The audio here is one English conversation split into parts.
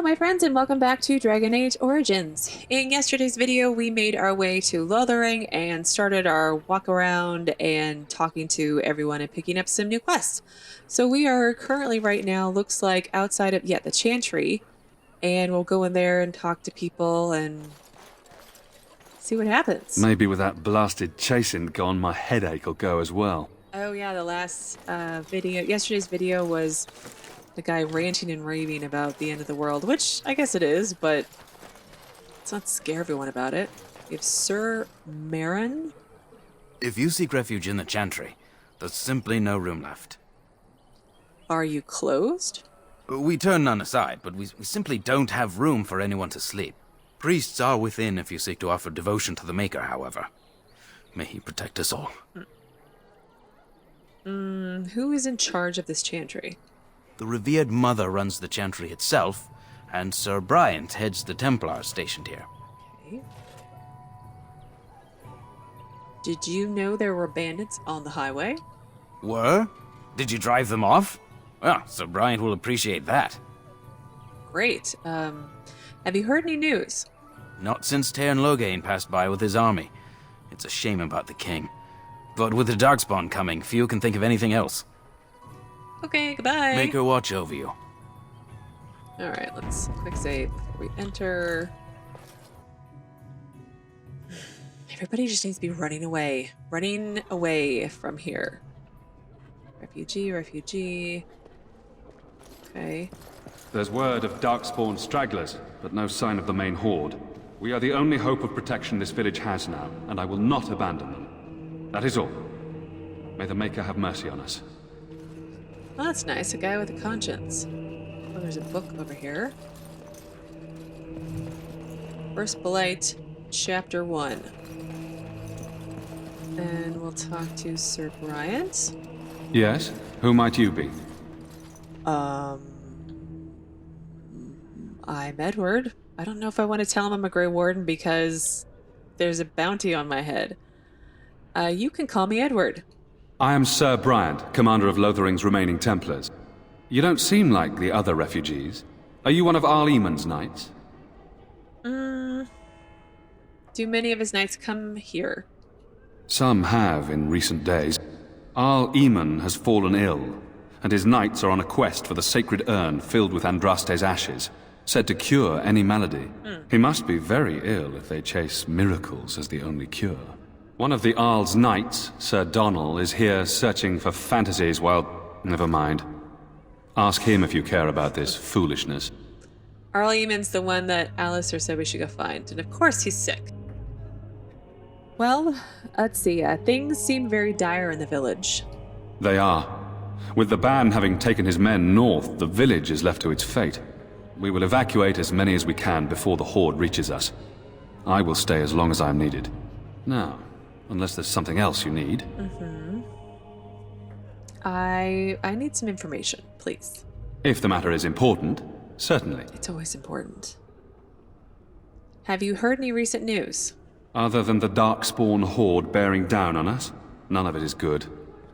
my friends, and welcome back to Dragon Age Origins. In yesterday's video, we made our way to Lothering and started our walk around and talking to everyone and picking up some new quests. So we are currently right now, looks like outside of, the Chantry, and we'll go in there and talk to people and see what happens. Maybe with that blasted chasing gone, my headache will go as well. Oh yeah, the last yesterday's video was the guy ranting and raving about the end of the world, which I guess it is, but let's not scare everyone about it. We have Sir Marin. If you seek refuge in the Chantry, there's simply no room left. Are you closed? We turn none aside, but we simply don't have room for anyone to sleep. Priests are within if you seek to offer devotion to the Maker, however. May he protect us all. Who is in charge of this Chantry? The revered mother runs the Chantry itself, and Sir Bryant heads the Templars stationed here. Okay. Did you know there were bandits on the highway? Were? Did you drive them off? Well, Sir Bryant will appreciate that. Great. Have you heard any news? Not since Tairn Loghain passed by with his army. It's a shame about the king. But with the Darkspawn coming, few can think of anything else. Okay, goodbye. Make her watch over you. Alright, let's quick save before we enter. Everybody just needs to be running away. Running away from here. Refugee. Okay. There's word of Darkspawn stragglers, but no sign of the main horde. We are the only hope of protection this village has now, and I will not abandon them. That is all. May the Maker have mercy on us. Oh, that's nice. A guy with a conscience. Oh, there's a book over here. First Blight, Chapter 1. And we'll talk to Sir Bryant. Yes? Who might you be? I'm Edward. I don't know if I want to tell him I'm a Grey Warden because there's a bounty on my head. You can call me Edward. I am Sir Bryant, commander of Lothering's remaining Templars. You don't seem like the other refugees. Are you one of Arl Eamon's knights? Do many of his knights come here? Some have in recent days. Arl Eamon has fallen ill, and his knights are on a quest for the sacred urn filled with Andraste's ashes, said to cure any malady. He must be very ill if they chase miracles as the only cure. One of the Arl's knights, Sir Donnell, is here searching for fantasies while... Never mind. Ask him if you care about this foolishness. Arl Eamon's the one that Alistair said we should go find, and of course he's sick. Well, let's see. Things seem very dire in the village. They are. With the ban having taken his men north, the village is left to its fate. We will evacuate as many as we can before the horde reaches us. I will stay as long as I am needed. Now, unless there's something else you need. I need some information, please. If the matter is important, certainly. It's always important. Have you heard any recent news? Other than the Darkspawn horde bearing down on us, none of it is good.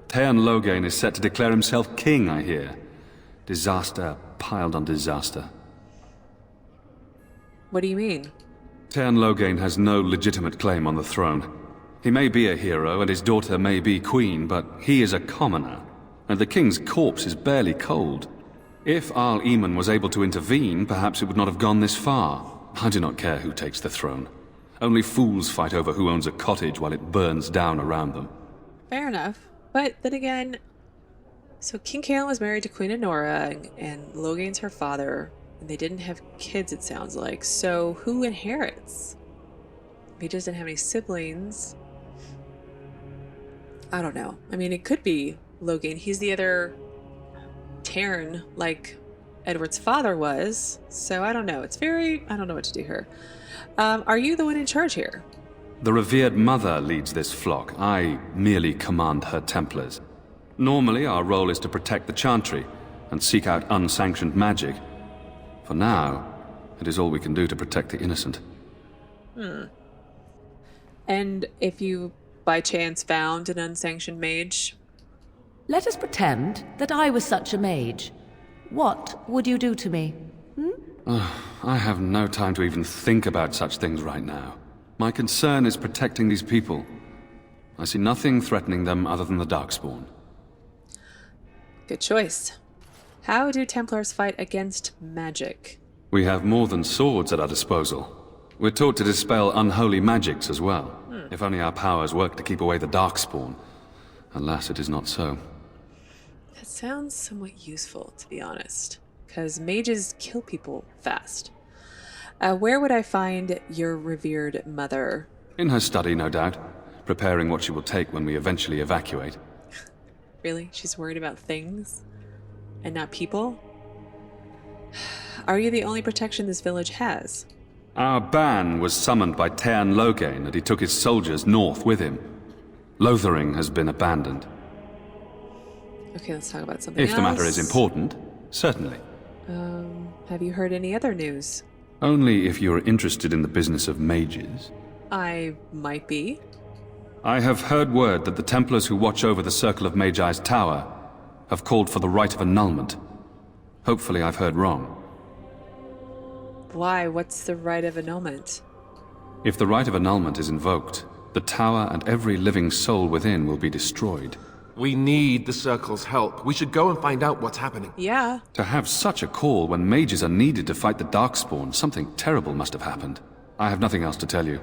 Tairn Loghain is set to declare himself king, I hear. Disaster piled on disaster. What do you mean? Tairn Loghain has no legitimate claim on the throne. He may be a hero and his daughter may be queen, but he is a commoner, and the king's corpse is barely cold. If Arl Eamon was able to intervene, perhaps it would not have gone this far. I do not care who takes the throne. Only fools fight over who owns a cottage while it burns down around them. Fair enough. But then again, so King Kaelin was married to Queen Honora, and Loghain's her father, and they didn't have kids, it sounds like. So who inherits? If he doesn't have any siblings, I don't know. I mean, it could be Loghain. He's the other Tairn, like Edward's father was. So I don't know. I don't know what to do here. Are you the one in charge here? The revered mother leads this flock. I merely command her Templars. Normally, our role is to protect the Chantry and seek out unsanctioned magic. For now, it is all we can do to protect the innocent. And if you, by chance, found an unsanctioned mage? Let us pretend that I was such a mage. What would you do to me? I have no time to even think about such things right now. My concern is protecting these people. I see nothing threatening them other than the Darkspawn. Good choice. How do Templars fight against magic? We have more than swords at our disposal. We're taught to dispel unholy magics as well. If only our powers work to keep away the Darkspawn. Alas, it is not so. That sounds somewhat useful, to be honest, because mages kill people fast. Where would I find your revered mother? In her study, no doubt, preparing what she will take when we eventually evacuate. Really? She's worried about things and not people? Are you the only protection this village has? Our ban was summoned by Teyrn Loghain, and he took his soldiers north with him. Lothering has been abandoned. Okay, let's talk about something else. If the matter is important, certainly. Have you heard any other news? Only if you're interested in the business of mages. I might be. I have heard word that the Templars who watch over the Circle of Magi's tower have called for the rite of annulment. Hopefully I've heard wrong. Why? What's the rite of annulment? If the rite of annulment is invoked, the tower and every living soul within will be destroyed. We need the Circle's help. We should go and find out what's happening. Yeah. To have such a call when mages are needed to fight the Darkspawn, something terrible must have happened. I have nothing else to tell you.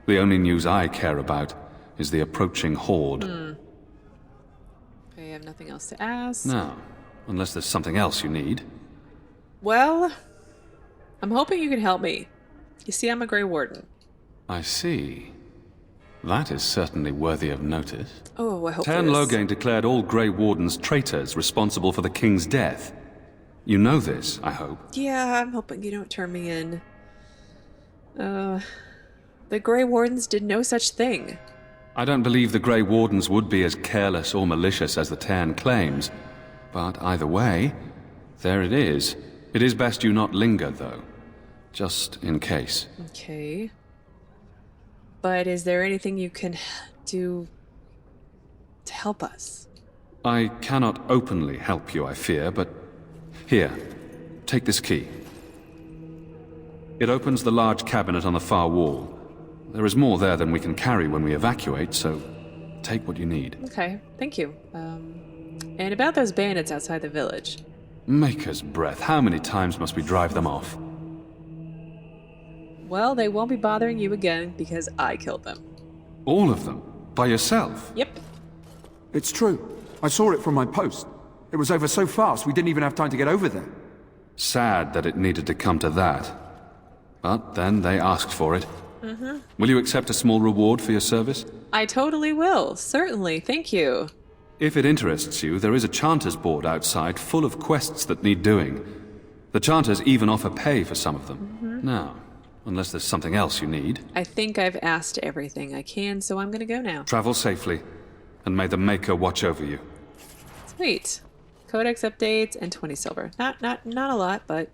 The only news I care about is the approaching horde. I have nothing else to ask. No, unless there's something else you need. Well, I'm hoping you can help me. You see, I'm a Grey Warden. I see. That is certainly worthy of notice. Oh, I hope Teyrn it is. Loghain declared all Grey Wardens traitors responsible for the king's death. You know this, I hope. Yeah, I'm hoping you don't turn me in. The Grey Wardens did no such thing. I don't believe the Grey Wardens would be as careless or malicious as the Teyrn claims. But either way, there it is. It is best you not linger, though. Just in case. Okay. But is there anything you can do to help us? I cannot openly help you, I fear, but... Here, take this key. It opens the large cabinet on the far wall. There is more there than we can carry when we evacuate, so take what you need. Okay, thank you. And about those bandits outside the village. Maker's breath, how many times must we drive them off? Well, they won't be bothering you again because I killed them. All of them? By yourself? Yep. It's true. I saw it from my post. It was over so fast we didn't even have time to get over there. Sad that it needed to come to that. But then they asked for it. Will you accept a small reward for your service? I totally will. Certainly. Thank you. If it interests you, there is a Chanters board outside full of quests that need doing. The Chanters even offer pay for some of them. Now, unless there's something else you need. I think I've asked everything I can, so I'm gonna go now. Travel safely, and may the Maker watch over you. Sweet. Codex updates and 20 silver. Not a lot, but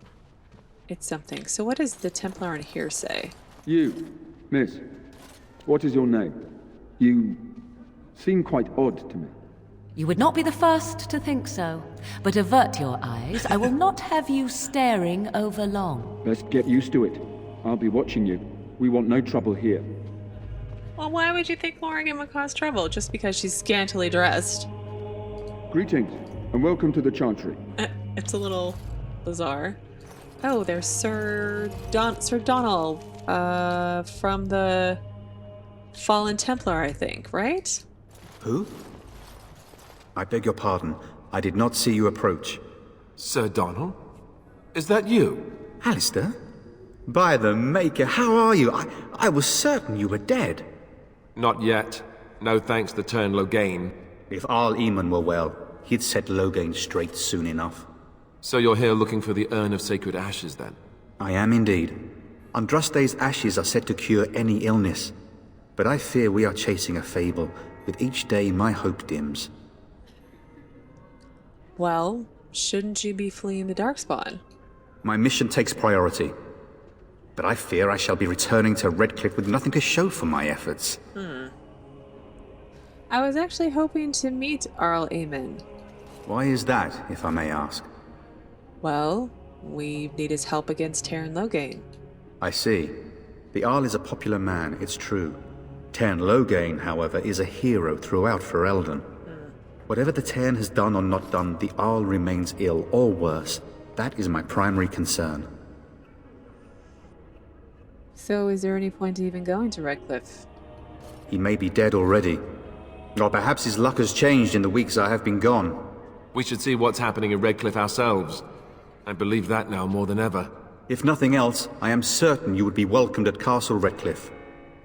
it's something. So what does the Templar in here say? You, miss, what is your name? You seem quite odd to me. You would not be the first to think so. But avert your eyes. I will not have you staring over long. Best get used to it. I'll be watching you. We want no trouble here. Well, why would you think Morrigan would cause trouble just because she's scantily dressed? Greetings, and welcome to the Chantry. It's a little bizarre. Oh, there's Sir Donald, from the Fallen Templar, I think, right? Who? I beg your pardon. I did not see you approach. Sir Donald? Is that you? Alistair? By the Maker, how are you? I was certain you were dead. Not yet. No thanks to Teyrn Loghain. If Arl Eamon were well, he'd set Loghain straight soon enough. So you're here looking for the Urn of Sacred Ashes, then? I am indeed. Andraste's ashes are said to cure any illness. But I fear we are chasing a fable. With each day, my hope dims. Well, shouldn't you be fleeing the Darkspawn? My mission takes priority. But I fear I shall be returning to Redcliffe with nothing to show for my efforts. I was actually hoping to meet Arl Eamon. Why is that, if I may ask? Well, We need his help against Terran Logain. I see. The Arl is a popular man, it's true. Terran Logain, however, is a hero throughout Ferelden. Whatever the Terran has done or not done, the Arl remains ill, or worse. That is my primary concern. So is there any point to even going to Redcliffe? He may be dead already. Or perhaps his luck has changed in the weeks I have been gone. We should see what's happening in Redcliffe ourselves. I believe that now more than ever. If nothing else, I am certain you would be welcomed at Castle Redcliffe.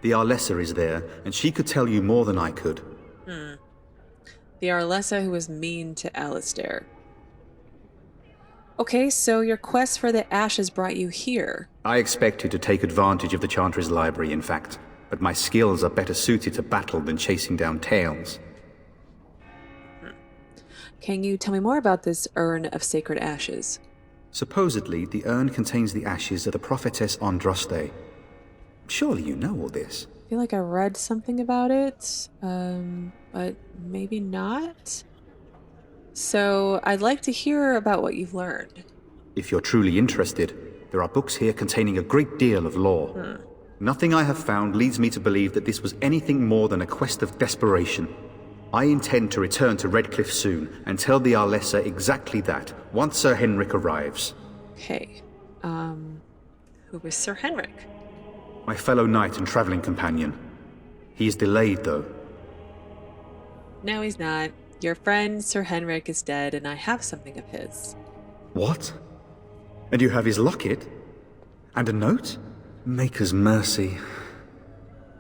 The Arlessa is there, and she could tell you more than I could. The Arlessa who was mean to Alistair. Okay, so your quest for the ashes brought you here. I expected to take advantage of the Chantry's library, in fact, but my skills are better suited to battle than chasing down tales. Can you tell me more about this urn of sacred ashes? Supposedly, the urn contains the ashes of the prophetess Andraste. Surely you know all this. I feel like I read something about it, but maybe not. So I'd like to hear about what you've learned. If you're truly interested, there are books here containing a great deal of lore. Nothing I have found leads me to believe that this was anything more than a quest of desperation. I intend to return to Redcliffe soon and tell the Arlessa exactly that, once Sir Henrik arrives. Okay, who was Sir Henrik? My fellow knight and traveling companion. He is delayed, though. No, he's not. Your friend, Sir Henrik, is dead, and I have something of his. What? And you have his locket? And a note? Maker's mercy.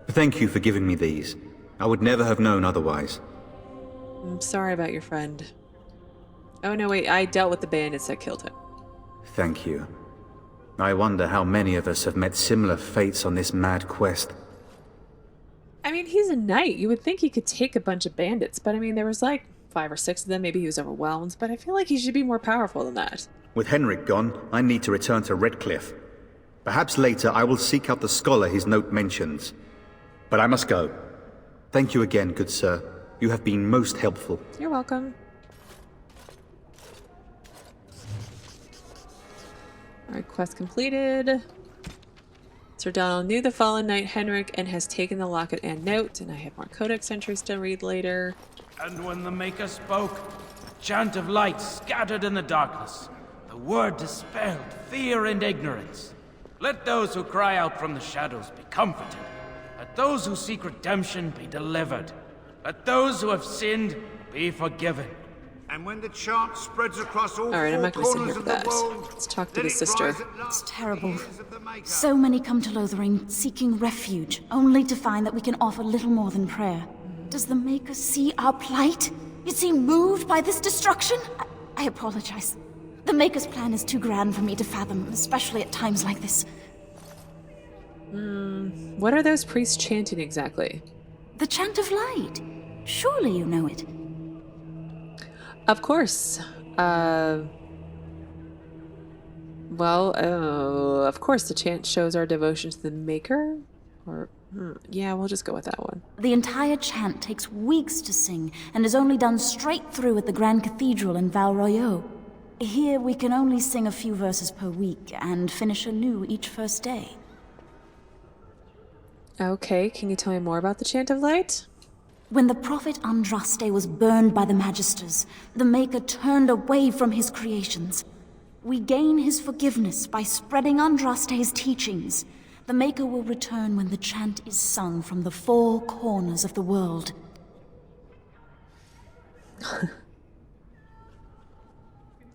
Thank you for giving me these. I would never have known otherwise. I'm sorry about your friend. Oh no, wait, I dealt with the bandits that killed him. Thank you. I wonder how many of us have met similar fates on this mad quest. I mean, he's a knight. You would think he could take a bunch of bandits, but I mean, there was like 5 or 6 of them. Maybe he was overwhelmed, but I feel like he should be more powerful than that. With Henrik gone, I need to return to Redcliffe. Perhaps later I will seek out the scholar his note mentions. But I must go. Thank you again, good sir. You have been most helpful. You're welcome. Alright, quest completed. Sir Donald knew the fallen knight Henrik and has taken the locket and note, and I have more codex entries to read later. And when the Maker spoke, a chant of light scattered in the darkness. The word dispelled fear and ignorance. Let those who cry out from the shadows be comforted. Let those who seek redemption be delivered. Let those who have sinned be forgiven. And when the chant spreads across all Alright, I'm not four gonna sit corners here of for the that. world, Let's talk to let the it sister. rise at last It's to the terrible. ears of the Maker. So many come to Lothering, seeking refuge, only to find that we can offer little more than prayer. Does the Maker see our plight? Is he moved by this destruction? I apologize. The Maker's plan is too grand for me to fathom, especially at times like this. What are those priests chanting exactly? The Chant of Light. Surely you know it. Of course. Of course the chant shows our devotion to the Maker? Or, yeah, we'll just go with that one. The entire chant takes weeks to sing, and is only done straight through at the Grand Cathedral in Val Royeaux. Here we can only sing a few verses per week, and finish anew each first day. Okay, can you tell me more about the Chant of Light? When the prophet Andraste was burned by the Magisters, the Maker turned away from his creations. We gain his forgiveness by spreading Andraste's teachings. The Maker will return when the chant is sung from the 4 corners of the world.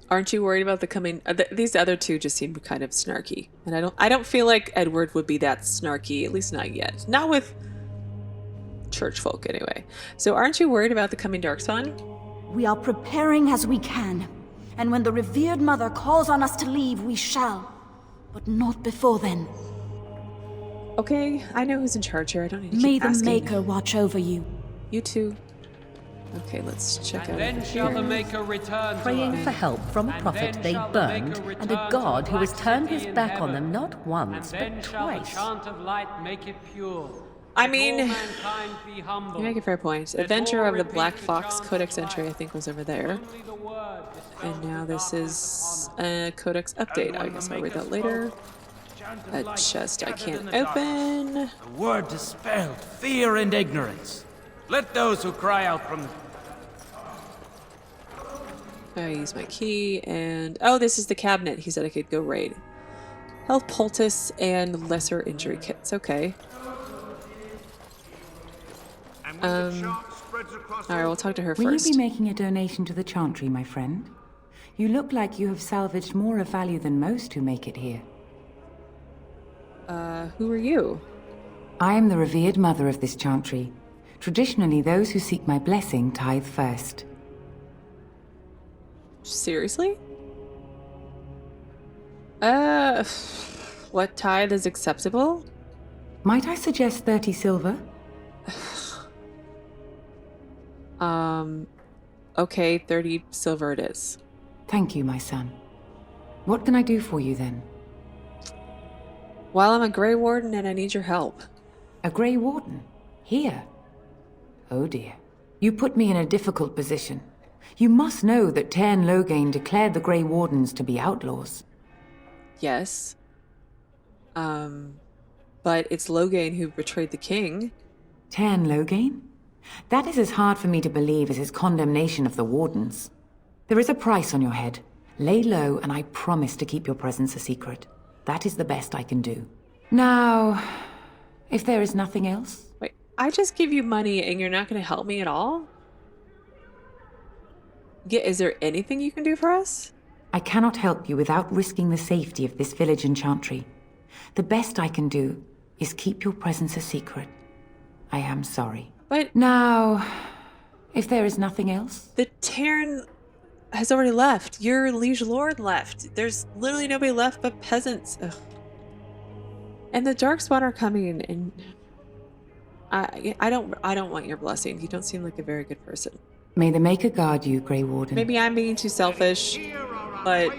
Aren't you worried about the coming? These other two just seem kind of snarky, and I don't feel like Edward would be that snarky, at least not yet. Not with church folk, anyway. So, aren't you worried about the coming Darkspawn? We are preparing as we can, and when the revered Mother calls on us to leave, we shall. But not before then. Okay, I know who's in charge here. I don't need to May keep the asking. Maker watch over you. You too. Okay, let's check out. Then shall the Maker return to Praying us. for help from a And prophet then they shall the burned, Maker and a return god to who has black turned city his in back on heaven. them not And once, then but shall the twice. chant of light make it pure. I mean, mankind be humble. you make a fair point. Adventure of the Black Fox Codex entry, I think, was over there. And now this is a Codex update. I guess I'll read that later. A chest I can't open. The word dispelled fear and ignorance. Let those who cry out from the... I use my key and... Oh, this is the cabinet. He said I could go raid. Health poultice and lesser injury kits. Okay. Alright, we'll talk to her Will first. you be making a donation to the Chantry, my friend? You look like you have salvaged more of value than most who make it here. Who are you? I am the revered mother of this Chantry. Traditionally, those who seek my blessing tithe first. Seriously? What tithe is acceptable? Might I suggest 30 silver? Okay, 30 silver it is. Thank you, my son. What can I do for you then? Well, I'm a Grey Warden and I need your help. A Grey Warden? Here? Oh dear. You put me in a difficult position. You must know that Tairn Loghain declared the Grey Wardens to be outlaws. Yes. But it's Loghain who betrayed the king. Tairn Loghain? That is as hard for me to believe as his condemnation of the Wardens. There is a price on your head. Lay low, and I promise to keep your presence a secret. That is the best I can do. Now, if there is nothing else... Wait, I just give you money and you're not going to help me at all? Is there anything you can do for us? I cannot help you without risking the safety of this village and Chantry. The best I can do is keep your presence a secret. I am sorry. But... Now, if there is nothing else... The Tairn has already left. Your liege lord left. There's literally nobody left but peasants. Ugh. And the Darkspawn are coming, and I don't want your blessing. You don't seem like a very good person. May the Maker guard you, Grey Warden. Maybe I'm being too selfish, but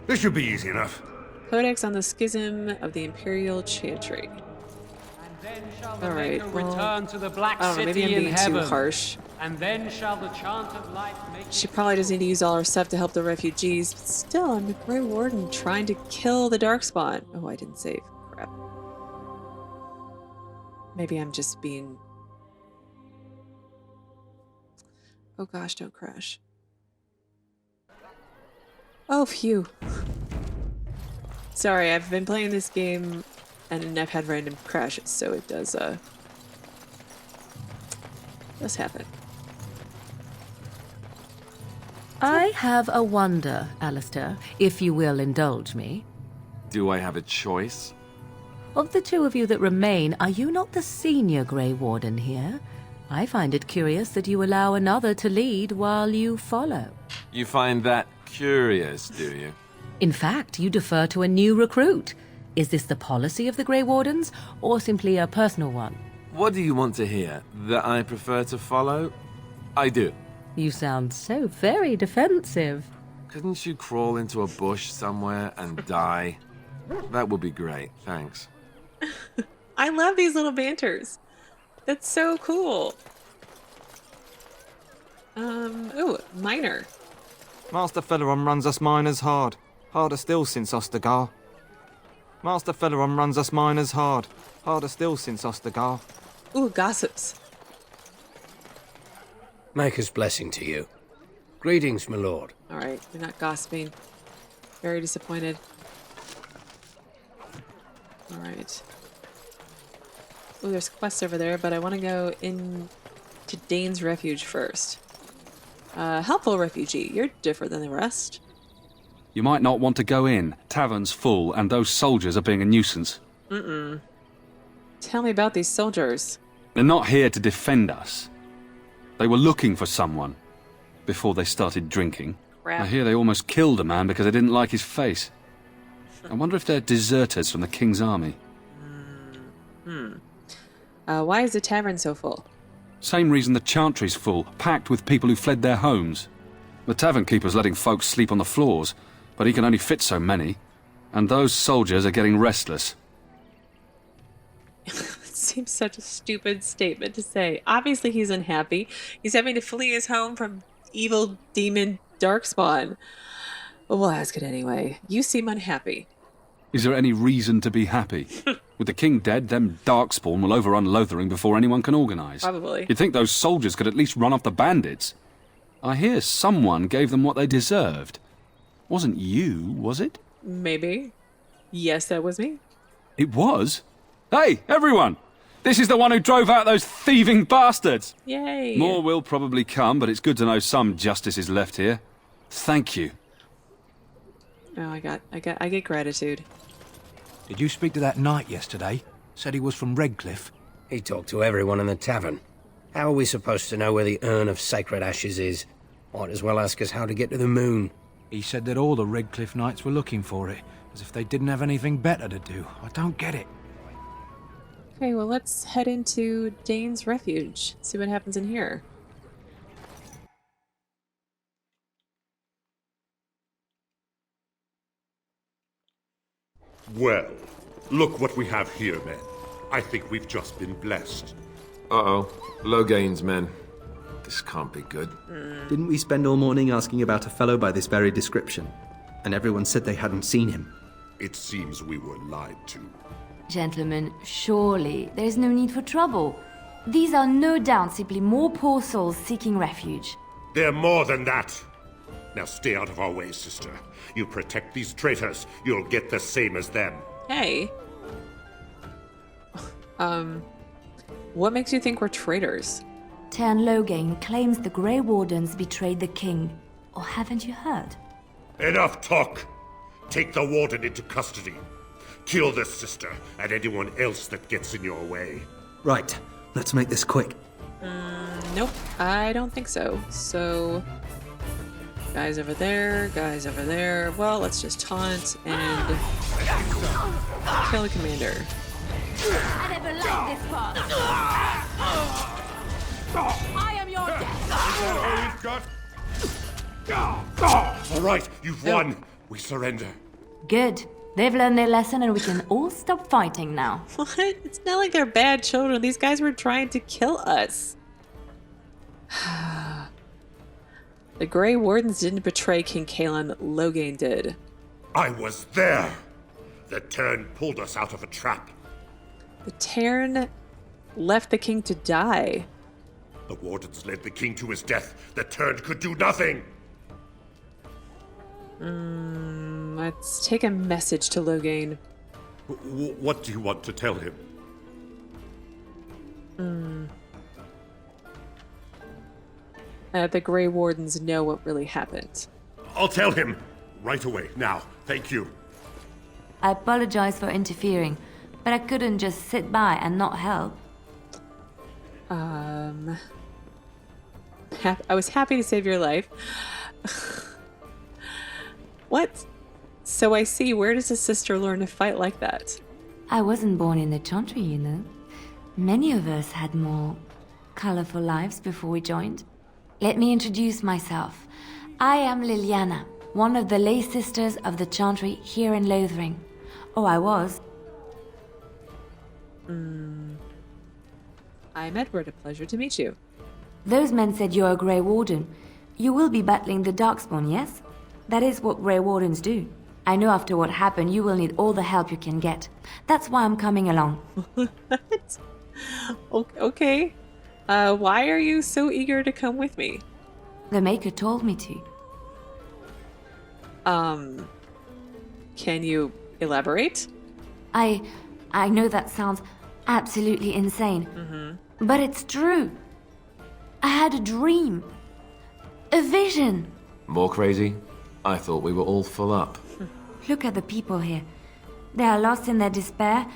this should be easy enough. Codex on the Schism of the Imperial Chantry. All right. Well, return to the Black I don't know. Maybe I'm City in being heaven. too harsh. And then shall the chant of light make... She probably doesn't need to use all her stuff to help the refugees, but still, I'm a Grey Warden trying to kill the Darkspawn. Oh, I didn't save. Crap. Maybe I'm just being... Oh gosh, don't crash. Oh, phew. Sorry, I've been playing this game and I've had random crashes, so it does happen. I have a wonder, Alistair, if you will indulge me. Do I have a choice? Of the two of you that remain, are you not the senior Grey Warden here? I find it curious that you allow another to lead while you follow. You find that curious, do you? In fact, you defer to a new recruit. Is this the policy of the Grey Wardens, or simply a personal one? What do you want to hear? That I prefer to follow? I do. You sound so very defensive. Couldn't you crawl into a bush somewhere and die? That would be great, thanks. I love these little banters. That's so cool. Ooh, miner. Master Feleron runs us miners hard. Harder still since Ostagar. Master Feleron runs us miners hard. Harder still since Ostagar. Ooh, gossips. Maker's blessing to you. Greetings, my lord. Alright, we're not gossiping. Very disappointed. Alright. Ooh, there's quests over there, but I want to go in to Dane's Refuge first. Helpful refugee, you're different than the rest. You might not want to go in. Tavern's full, and those soldiers are being a nuisance. Tell me about these soldiers. They're not here to defend us. They were looking for someone before they started drinking. Crap. I hear they almost killed a man because they didn't like his face. I wonder if they're deserters from the King's army. Why is the tavern so full? Same reason the Chantry's full, packed with people who fled their homes. The tavern keeper's letting folks sleep on the floors, but he can only fit so many. And those soldiers are getting restless. It seems such a stupid statement to say. Obviously, he's unhappy. He's having to flee his home from evil demon Darkspawn. But we'll ask it anyway. You seem unhappy. Is there any reason to be happy? With the king dead, them Darkspawn will overrun Lothering before anyone can organise. Probably. You'd think those soldiers could at least run off the bandits. I hear someone gave them what they deserved. Wasn't you, was it? Maybe. Yes, that was me. It was? Hey, everyone! This is the one who drove out those thieving bastards! Yay! More will probably come, but it's good to know some justice is left here. Thank you. Oh, I get gratitude. Did you speak to that knight yesterday? Said he was from Redcliffe. He talked to everyone in the tavern. How are we supposed to know where the urn of sacred ashes is? Might as well ask us how to get to the moon. He said that all the Redcliffe knights were looking for it, as if they didn't have anything better to do. I don't get it. Okay, well, let's head into Dane's Refuge. See what happens in here. Well, look what we have here, men. I think we've just been blessed. Uh-oh. Logain's men. This can't be good. Didn't we spend all morning asking about a fellow by this very description? And everyone said they hadn't seen him. It seems we were lied to. Gentlemen, surely there is no need for trouble. These are no doubt simply more poor souls seeking refuge. They're more than that. Now stay out of our way, sister. You protect these traitors, you'll get the same as them. Hey. What makes you think we're traitors? Tern Logain claims the Grey Wardens betrayed the king. Or haven't you heard? Enough talk! Take the warden into custody. Kill the sister and anyone else that gets in your way. Right. Let's make this quick. Nope. I don't think so. So... guys over there, guys over there. Well, let's just taunt and kill the commander. I never liked this part. I am your death. All right, you've won. We surrender. Good. They've learned their lesson and we can all stop fighting now. What? It's not like they're bad children. These guys were trying to kill us. The Grey Wardens didn't betray King Kalan. Logain did. I was there. The Tern pulled us out of a trap. The Tern left the king to die. The Wardens led the king to his death. The Tern could do nothing. Let's take a message to Logain. What do you want to tell him? The Grey Wardens know what really happened. I'll tell him. Right away, now. Thank you. I apologize for interfering, but I couldn't just sit by and not help. I was happy to save your life. What? So I see, where does a sister learn to fight like that? I wasn't born in the Chantry, you know. Many of us had more colorful lives before we joined. Let me introduce myself. I am Leliana, one of the lay sisters of the Chantry here in Lothering. Oh, I was. I'm Edward, a pleasure to meet you. Those men said you're a Grey Warden. You will be battling the Darkspawn, yes? That is what Grey Wardens do. I know after what happened, you will need all the help you can get. That's why I'm coming along. What? Okay. Why are you so eager to come with me? The Maker told me to. Can you elaborate? I know that sounds absolutely insane, but it's true. I had a dream. A vision. More crazy? I thought we were all full up. Look at the people here. They are lost in their despair,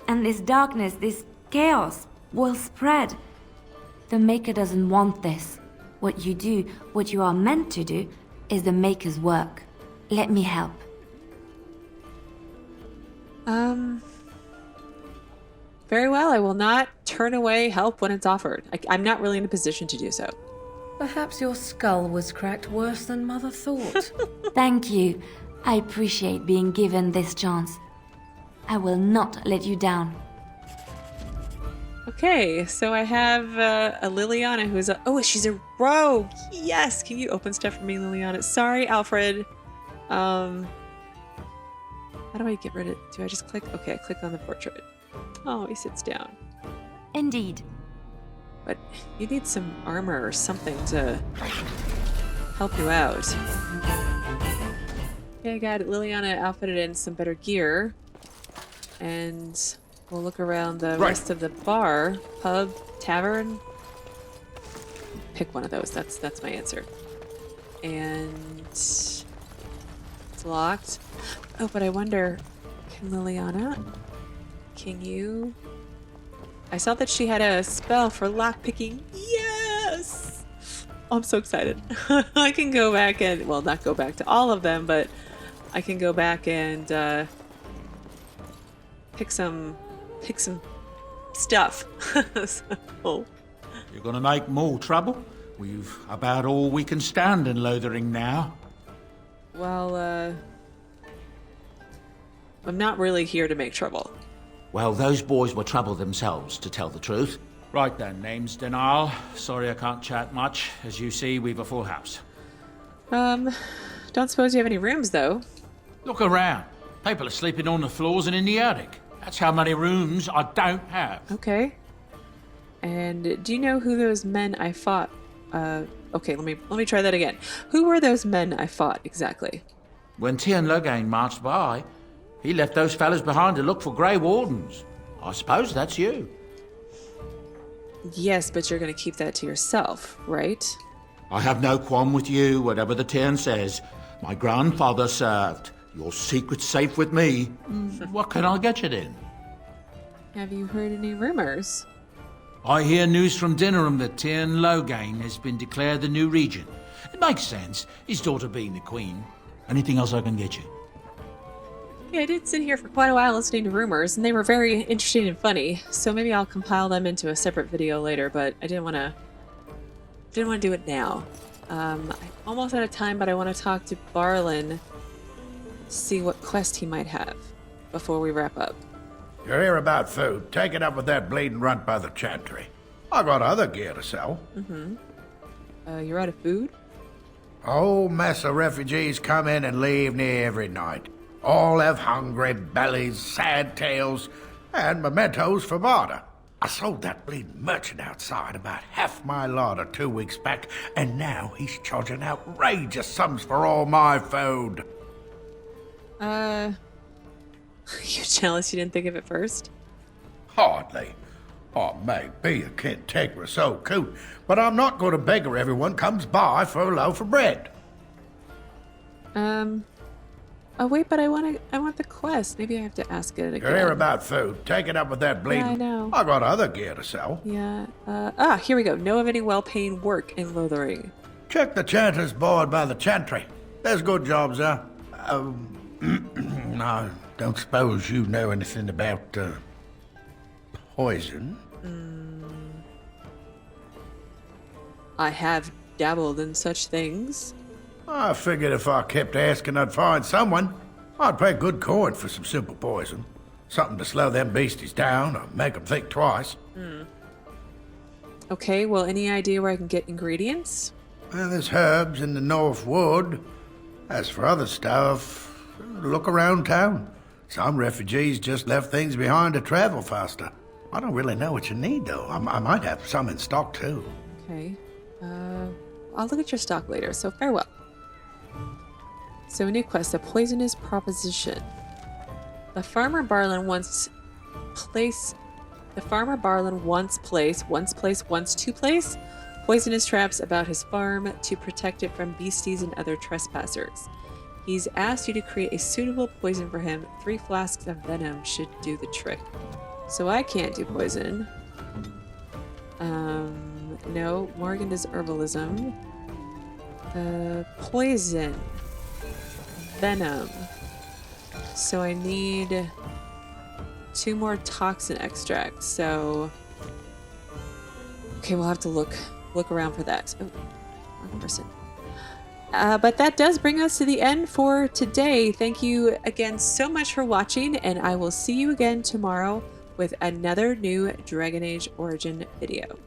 and this darkness, this chaos, will spread. The Maker doesn't want this. What you do, what you are meant to do, is the Maker's work. Let me help. Very well, I will not turn away help when it's offered. I'm not really in a position to do so. Perhaps your skull was cracked worse than Mother thought. Thank you. I appreciate being given this chance. I will not let you down. Okay, so I have a Leliana who's a... Oh, she's a rogue! Yes! Can you open stuff for me, Leliana? Sorry, Alfred. How do I get rid of... Do I just click? Okay, I click on the portrait. Oh, he sits down. Indeed. But you need some armor or something to help you out. Okay, I got Leliana outfitted in some better gear. And we'll look around the rest of the bar, pub, tavern. Pick one of those. That's my answer. And it's locked. Oh, but I wonder, can Leliana? Can you? I saw that she had a spell for lockpicking. Yes! Oh, I'm so excited. I can go back and, well, not go back to all of them, but I can go back and pick some stuff. So. You're gonna make more trouble? We've about all we can stand in Lothering now. Well, I'm not really here to make trouble. Well, those boys were trouble themselves, to tell the truth. Right then, name's Denal. Sorry I can't chat much. As you see, we've a full house. Don't suppose you have any rooms, though? Look around. People are sleeping on the floors and in the attic. That's how many rooms I don't have. Okay. And do you know who those men I fought? Okay, let me try that again. Who were those men I fought exactly? When Tien Logain marched by, he left those fellas behind to look for Grey Wardens. I suppose that's you. Yes, but you're going to keep that to yourself, right? I have no qualm with you, whatever the Tien says. My grandfather served. Your secret's safe with me. What can I get you then? Have you heard any rumors? I hear news from Dinnerham that Tien Logain has been declared the new regent. It makes sense, his daughter being the queen. Anything else I can get you? Yeah, I did sit here for quite a while listening to rumors, and they were very interesting and funny. So maybe I'll compile them into a separate video later, but I didn't want to do it now. I'm almost out of time, but I want to talk to Barlin, see what quest he might have before we wrap up. You're here about food. Take it up with that bleeding runt by the chantry. I got other gear to sell. You're out of food? A whole mess of refugees come in and leave near every night. All have hungry bellies, sad tales, and mementos for barter. I sold that bleeding merchant outside about half my larder 2 weeks back, and now he's charging outrageous sums for all my food. You jealous you didn't think of it first? Hardly. I may be a cantankerous old coot, but I'm not going to beggar everyone comes by for a loaf of bread. Oh wait, but I want the quest. Maybe I have to ask it again. You're here about food. Take it up with that bleeding. Yeah, I know. I got other gear to sell. Yeah. Here we go. Know of any well-paying work in Lothering? Check the chanter's board by the chantry. There's good jobs there. I don't suppose you know anything about poison? I have dabbled in such things. I figured if I kept asking, I'd find someone. I'd pay good coin for some simple poison. Something to slow them beasties down or make them think twice. Okay, well, any idea where I can get ingredients? Well, there's herbs in the North Wood. As for other stuff, look around town. Some refugees just left things behind to travel faster. I don't really know what you need, though. I might have some in stock, too. Okay. I'll look at your stock later, so farewell. So, new quest, a poisonous proposition. The farmer Barlin once to place poisonous traps about his farm to protect it from beasties and other trespassers. He's asked you to create a suitable poison for him. 3 flasks of venom should do the trick. So I can't do poison. No, Morgan does herbalism. Poison. Venom. So I need 2 more toxin extracts. So okay, we'll have to look around for that. Oh, wrong person. But that does bring us to the end for today. Thank you again so much for watching, and I will see you again tomorrow with another new Dragon Age Origin video.